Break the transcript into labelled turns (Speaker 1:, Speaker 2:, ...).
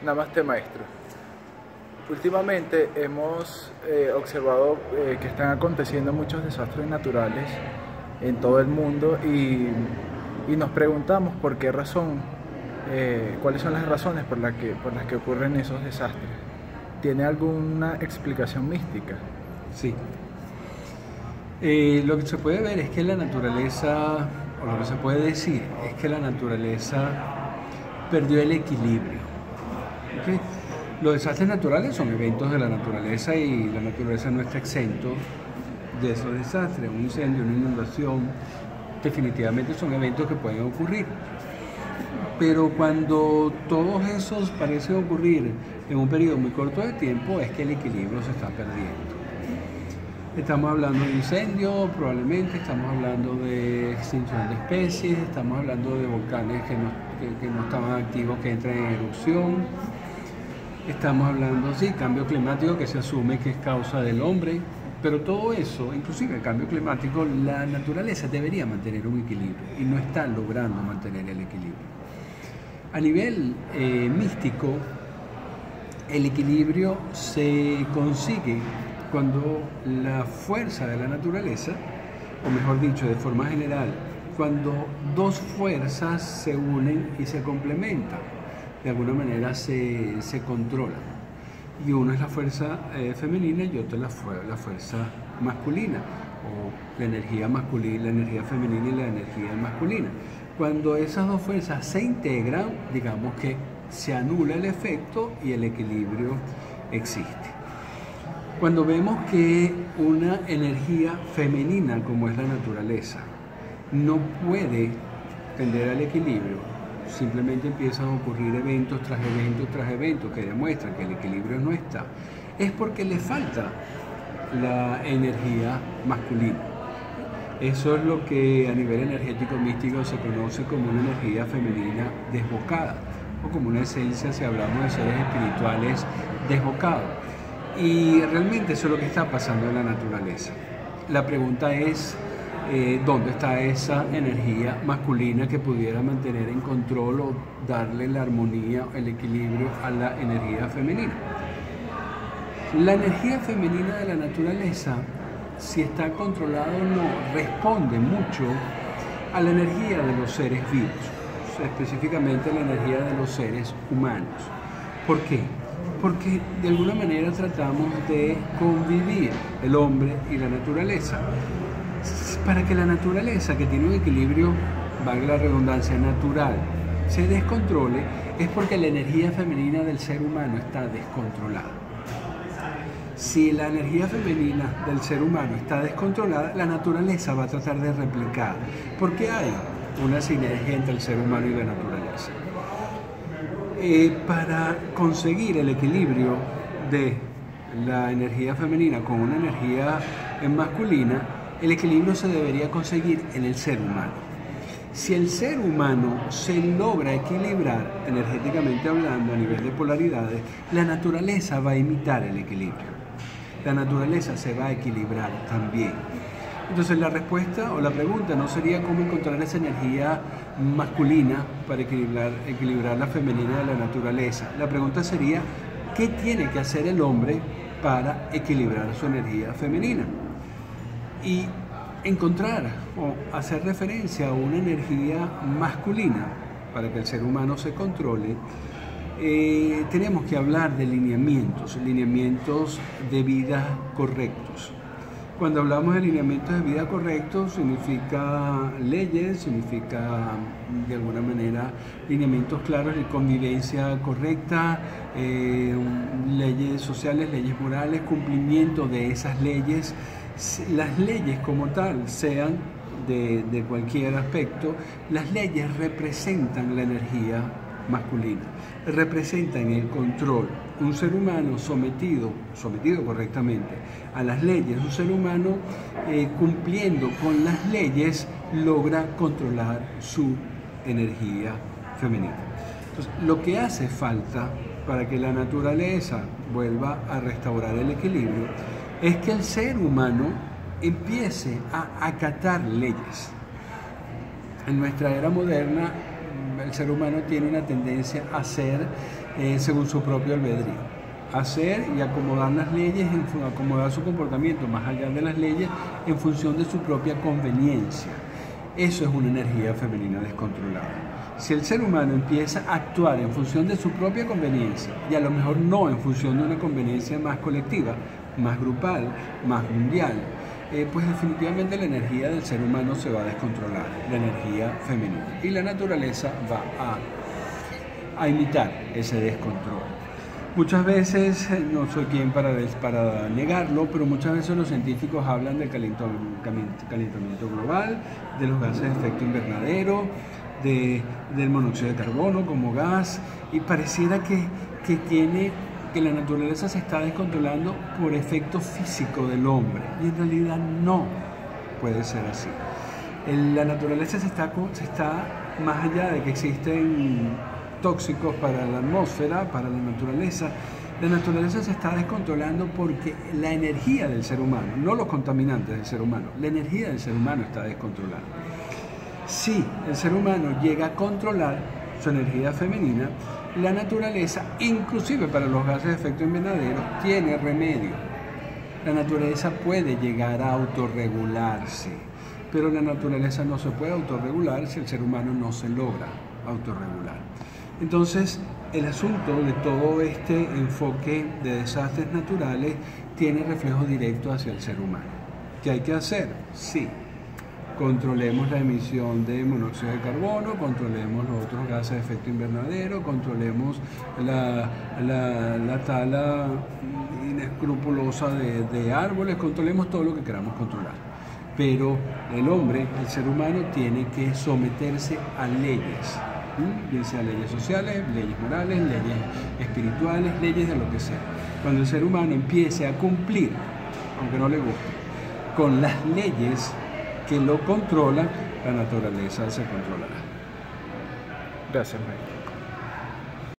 Speaker 1: Namaste, maestro. Últimamente hemos observado que están aconteciendo muchos desastres naturales en todo el mundo y nos preguntamos por qué razón, cuáles son las razones por las que ocurren esos desastres. ¿Tiene alguna explicación mística?
Speaker 2: Sí. Lo que se puede ver es que la naturaleza, o lo que se puede decir, es que la naturaleza perdió el equilibrio. ¿Okay? Los desastres naturales son eventos de la naturaleza y la naturaleza no está exento de esos desastres. Un incendio, una inundación, definitivamente son eventos que pueden ocurrir. Pero cuando todos esos parecen ocurrir en un periodo muy corto de tiempo, es que el equilibrio se está perdiendo. Estamos hablando de incendios, probablemente estamos hablando de extinción de especies, estamos hablando de volcanes que no estaban activos, que entran en erupción. Estamos hablando, sí, cambio climático que se asume que es causa del hombre, pero todo eso, inclusive el cambio climático, la naturaleza debería mantener un equilibrio y no está logrando mantener el equilibrio. A nivel místico, el equilibrio se consigue cuando la fuerza de la naturaleza, o mejor dicho, de forma general, cuando dos fuerzas se unen y se complementan, de alguna manera se controlan. Y una es la fuerza femenina y otra es la fuerza masculina, o la energía masculina, la energía femenina y la energía masculina. Cuando esas dos fuerzas se integran, digamos que se anula el efecto y el equilibrio existe. Cuando vemos que una energía femenina, como es la naturaleza, no puede tender al equilibrio, simplemente empiezan a ocurrir eventos tras eventos tras eventos que demuestran que el equilibrio no está, es porque le falta la energía masculina. Eso es lo que a nivel energético místico se conoce como una energía femenina desbocada, o como una esencia si hablamos de seres espirituales desbocados. Y realmente eso es lo que está pasando en la naturaleza. La pregunta es, ¿dónde está esa energía masculina que pudiera mantener en control o darle la armonía, el equilibrio a la energía femenina? La energía femenina de la naturaleza, si está controlada o no, responde mucho a la energía de los seres vivos, específicamente la energía de los seres humanos. ¿Por qué? Porque de alguna manera tratamos de convivir el hombre y la naturaleza. Para que la naturaleza, que tiene un equilibrio, valga la redundancia, natural, se descontrole, es porque la energía femenina del ser humano está descontrolada. Si la energía femenina del ser humano está descontrolada, la naturaleza va a tratar de replicar, porque hay una sinergia entre el ser humano y la naturaleza. Para conseguir el equilibrio de la energía femenina con una energía masculina, el equilibrio se debería conseguir en el ser humano. Si el ser humano se logra equilibrar energéticamente hablando a nivel de polaridades, la naturaleza va a imitar el equilibrio. La naturaleza se va a equilibrar también. Entonces la respuesta o la pregunta no sería cómo encontrar esa energía masculina para equilibrar la femenina de la naturaleza. La pregunta sería, ¿qué tiene que hacer el hombre para equilibrar su energía femenina? Y encontrar o hacer referencia a una energía masculina para que el ser humano se controle, tenemos que hablar de lineamientos de vida correctos. Cuando hablamos de lineamientos de vida correctos, significa leyes, significa de alguna manera lineamientos claros de convivencia correcta, leyes sociales, leyes morales, cumplimiento de esas leyes. Las leyes como tal, sean de cualquier aspecto, las leyes representan la energía masculina, representan el control. Un ser humano sometido correctamente a las leyes, un ser humano cumpliendo con las leyes logra controlar su energía femenina. Entonces, lo que hace falta para que la naturaleza vuelva a restaurar el equilibrio es que el ser humano empiece a acatar leyes. En nuestra era moderna el ser humano tiene una tendencia a hacer según su propio albedrío. Hacer y acomodar las leyes, acomodar su comportamiento más allá de las leyes en función de su propia conveniencia. Eso es una energía femenina descontrolada. Si el ser humano empieza a actuar en función de su propia conveniencia y a lo mejor no en función de una conveniencia más colectiva, más grupal, más mundial, pues definitivamente la energía del ser humano se va a descontrolar, la energía femenina. Y la naturaleza va a imitar ese descontrol. Muchas veces, no soy quien para negarlo, pero muchas veces los científicos hablan del calentamiento global, de los gases de efecto invernadero, del monóxido de carbono como gas, y pareciera que la naturaleza se está descontrolando por efecto físico del hombre, y en realidad no puede ser así. La naturaleza se está más allá de que existen tóxicos para la atmósfera, para la naturaleza se está descontrolando porque la energía del ser humano, no los contaminantes del ser humano, la energía del ser humano está descontrolada. Si el ser humano llega a controlar su energía femenina, la naturaleza, inclusive para los gases de efecto invernadero, tiene remedio. La naturaleza puede llegar a autorregularse, pero la naturaleza no se puede autorregular si el ser humano no se logra autorregular. Entonces, el asunto de todo este enfoque de desastres naturales tiene reflejo directo hacia el ser humano. ¿Qué hay que hacer? Sí. Controlemos la emisión de monóxido de carbono, controlemos los otros gases de efecto invernadero, controlemos la tala inescrupulosa de árboles, controlemos todo lo que queramos controlar. Pero el hombre, el ser humano, tiene que someterse a leyes, bien sea leyes sociales, leyes morales, leyes espirituales, leyes de lo que sea. Cuando el ser humano empiece a cumplir, aunque no le guste, con las leyes que lo controlan, la naturaleza se controlará.
Speaker 1: Gracias, Mike.